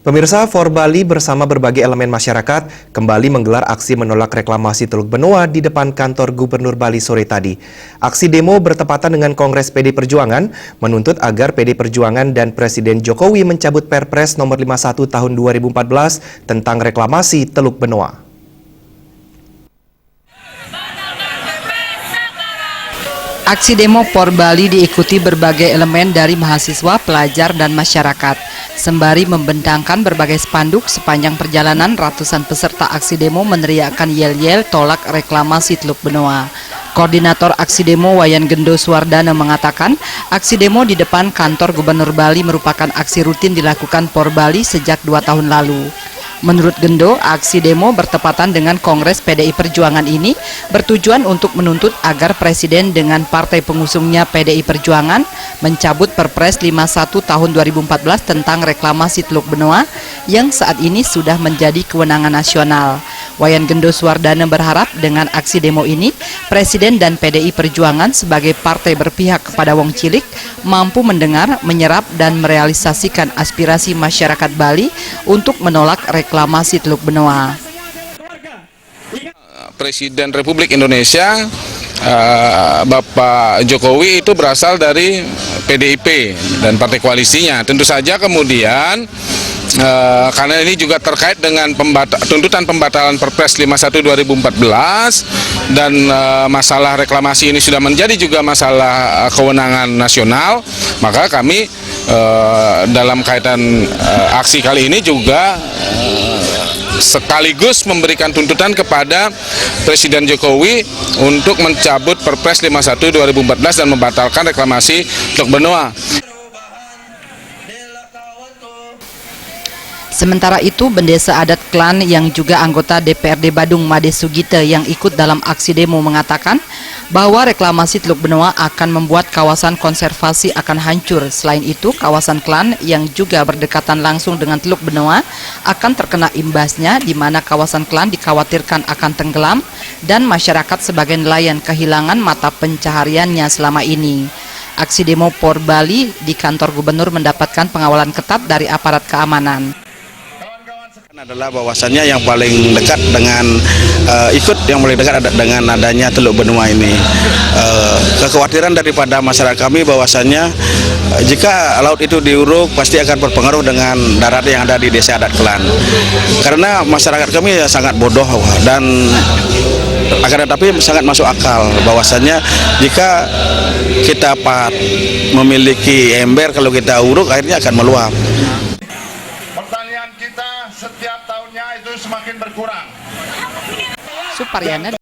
Pemirsa, For Bali bersama berbagai elemen masyarakat kembali menggelar aksi menolak reklamasi Teluk Benoa di depan kantor Gubernur Bali sore tadi. Aksi demo bertepatan dengan Kongres PD Perjuangan menuntut agar PD Perjuangan dan Presiden Jokowi mencabut Perpres nomor 51 tahun 2014 tentang reklamasi Teluk Benoa. Aksi demo For Bali diikuti berbagai elemen dari mahasiswa, pelajar, dan masyarakat. Sembari membentangkan berbagai spanduk sepanjang perjalanan, ratusan peserta aksi demo meneriakkan yel-yel tolak reklamasi Teluk Benoa. Koordinator aksi demo Wayan Gendo Suwardana mengatakan, aksi demo di depan kantor Gubernur Bali merupakan aksi rutin dilakukan For Bali sejak 2 tahun lalu. Menurut Gendo, aksi demo bertepatan dengan Kongres PDI Perjuangan ini bertujuan untuk menuntut agar Presiden dengan partai pengusungnya PDI Perjuangan mencabut Perpres 51 tahun 2014 tentang reklamasi Teluk Benoa yang saat ini sudah menjadi kewenangan nasional. Wayan Gendo Suwardana berharap dengan aksi demo ini, Presiden dan PDI Perjuangan sebagai partai berpihak kepada wong cilik mampu mendengar, menyerap, dan merealisasikan aspirasi masyarakat Bali untuk menolak reklamasi Teluk Benoa. Presiden Republik Indonesia Bapak Jokowi itu berasal dari PDIP dan partai koalisinya. Tentu saja kemudian karena ini juga terkait dengan tuntutan pembatalan Perpres 51 2014 dan masalah reklamasi ini sudah menjadi juga masalah kewenangan nasional, maka kami dalam kaitan aksi kali ini juga sekaligus memberikan tuntutan kepada Presiden Jokowi untuk mencabut Perpres 51 2014 dan membatalkan reklamasi Teluk Benoa. Sementara itu, Bendesa Adat Klan yang juga anggota DPRD Badung Made Sugite yang ikut dalam aksi demo mengatakan bahwa reklamasi Teluk Benoa akan membuat kawasan konservasi akan hancur. Selain itu, kawasan Klan yang juga berdekatan langsung dengan Teluk Benoa akan terkena imbasnya, di mana kawasan Klan dikhawatirkan akan tenggelam dan masyarakat sebagai nelayan kehilangan mata pencahariannya selama ini. Aksi demo For Bali di kantor gubernur mendapatkan pengawalan ketat dari aparat keamanan. Adalah bahwasannya yang paling dekat dengan yang paling dekat dengan adanya Teluk Benoa ini. Kekhawatiran daripada masyarakat kami bahwasannya jika laut itu diuruk pasti akan berpengaruh dengan darat yang ada di Desa Adat Klan. Karena masyarakat kami sangat bodoh dan akan tetapi sangat masuk akal bahwasannya jika kita memiliki ember, kalau kita uruk airnya akan meluap. Pertanian kita setiap tahunnya itu semakin berkurang. Suparyana